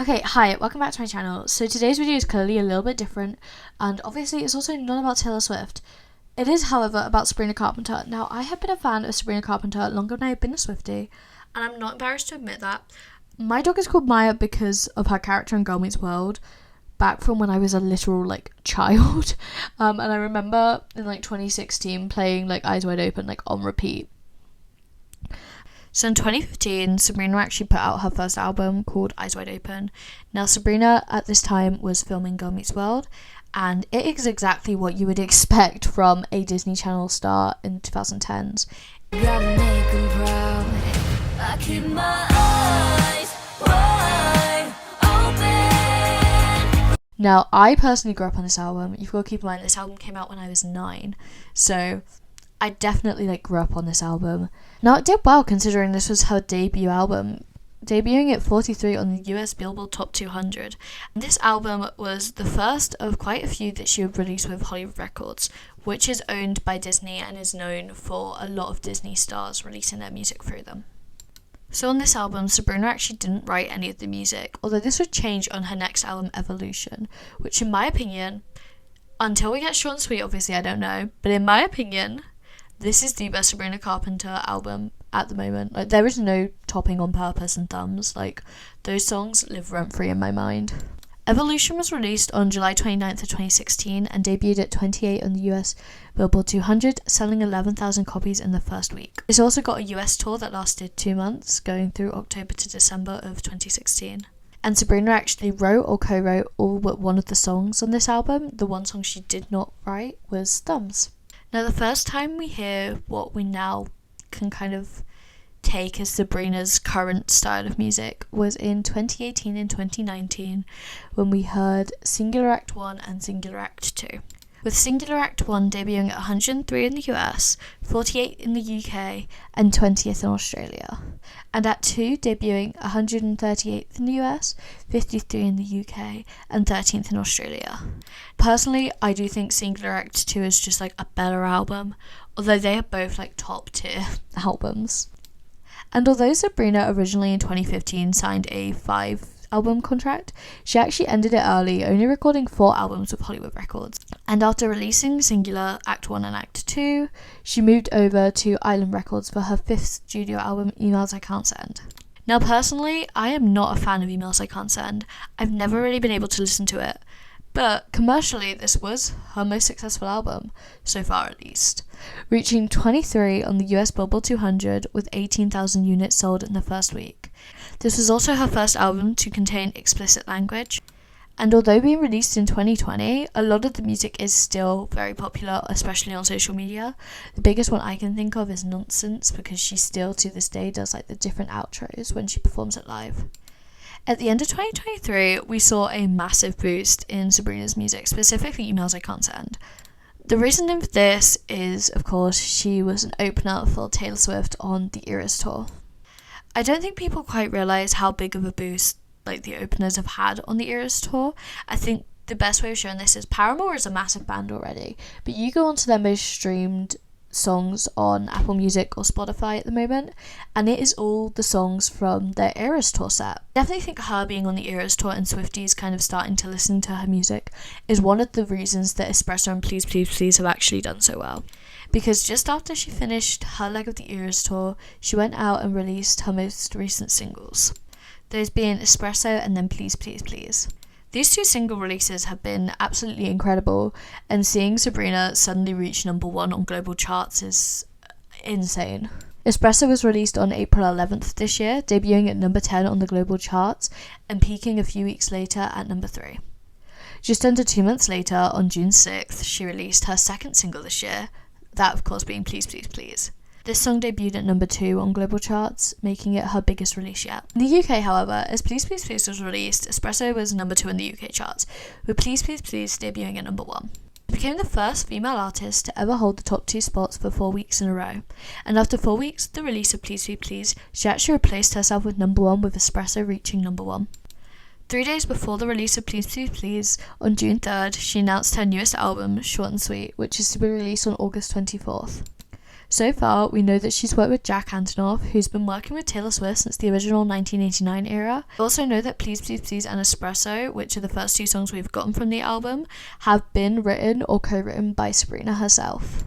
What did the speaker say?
Okay, hi, welcome back to my channel. So today's video is clearly a little bit different, and obviously it's also not about Taylor Swift. It is, however, about Sabrina Carpenter. Now, I have been a fan of Sabrina Carpenter longer than I've been a Swiftie, and I'm not embarrassed to admit that. My dog is called Maya because of her character in Girl Meets World, back from when I was a literal, child. And I remember in, 2016 playing, Eyes Wide Open, on repeat. So in 2015, Sabrina actually put out her first album called Eyes Wide Open. Now, Sabrina at this time was filming Girl Meets World, and it is exactly what you would expect from a Disney Channel star in 2010s. Gotta make 'em proud. I keep my eyes wide open. Now, I personally grew up on this album. You've got to keep in mind, this album came out when I was 9, so I definitely grew up on this album. Now, it did well considering this was her debut album, debuting at 43 on the US Billboard Top 200. And this album was the first of quite a few that she would release with Hollywood Records, which is owned by Disney and is known for a lot of Disney stars releasing their music through them. So on this album, Sabrina actually didn't write any of the music, although this would change on her next album, Evolution, which in my opinion, until we get Short and Sweet, obviously I don't know, but in my opinion, this is the best Sabrina Carpenter album at the moment. There is no topping On Purpose and Thumbs. Those songs live rent-free in my mind. Evolution was released on July 29th of 2016 and debuted at 28 on the US Billboard 200, selling 11,000 copies in the first week. It's also got a US tour that lasted 2 months, going through October to December of 2016. And Sabrina actually wrote or co-wrote all but one of the songs on this album. The one song she did not write was Thumbs. Now, the first time we hear what we now can kind of take as Sabrina's current style of music was in 2018 and 2019 when we heard Singular Act 1 and Singular Act 2. With Singular Act 1 debuting at 103 in the US, 48 in the UK, and 20th in Australia. And Act 2 debuting 138th in the US, 53 in the UK, and 13th in Australia. Personally, I do think Singular Act 2 is just a better album, although they are both top tier albums. And although Sabrina originally in 2015 signed a 5-album contract, she actually ended it early, only recording 4 albums with Hollywood Records. And after releasing Singular Act 1 and Act 2, she moved over to Island Records for her 5th studio album, Emails I Can't Send. Now, personally, I am not a fan of Emails I Can't Send. I've never really been able to listen to it. But commercially, this was her most successful album, so far at least, reaching 23 on the US Billboard 200 with 18,000 units sold in the first week. This was also her first album to contain explicit language, and although being released in 2020, a lot of the music is still very popular, especially on social media. The biggest one I can think of is Nonsense, because she still to this day does the different outros when she performs it live. At the end of 2023, we saw a massive boost in Sabrina's music, specifically Emails I Can't Send. The reason for this is, of course, she was an opener for Taylor Swift on the Eras tour. I don't think people quite realise how big of a boost the openers have had on the Eras tour. I think the best way of showing this is Paramore is a massive band already, but you go onto their most streamed songs on Apple Music or Spotify at the moment, and it is all the songs from their Eras tour set. I definitely think her being on the Eras tour and Swifties kind of starting to listen to her music is one of the reasons that Espresso and Please Please Please have actually done so well. Because just after she finished her leg of the Eras tour, she went out and released her most recent singles, those being Espresso and then Please Please Please. These 2 single releases have been absolutely incredible, and seeing Sabrina suddenly reach number 1 on global charts is insane. Espresso was released on April 11th this year, debuting at number 10 on the global charts and peaking a few weeks later at number 3. Just under 2 months later, on June 6th, she released her second single this year, that of course being Please Please Please. This song debuted at number 2 on global charts, making it her biggest release yet. In the UK, however, as Please Please Please was released, Espresso was number 2 in the UK charts, with Please Please Please debuting at number 1. She became the first female artist to ever hold the top 2 spots for 4 weeks in a row, and after 4 weeks of the release of Please Please Please, she actually replaced herself with number 1, with Espresso reaching number 1. 3 days before the release of Please Please Please, on June 3rd, she announced her newest album, Short and Sweet, which is to be released on August 24th. So far, we know that she's worked with Jack Antonoff, who's been working with Taylor Swift since the original 1989 era. We also know that Please Please Please and Espresso, which are the first two songs we've gotten from the album, have been written or co-written by Sabrina herself.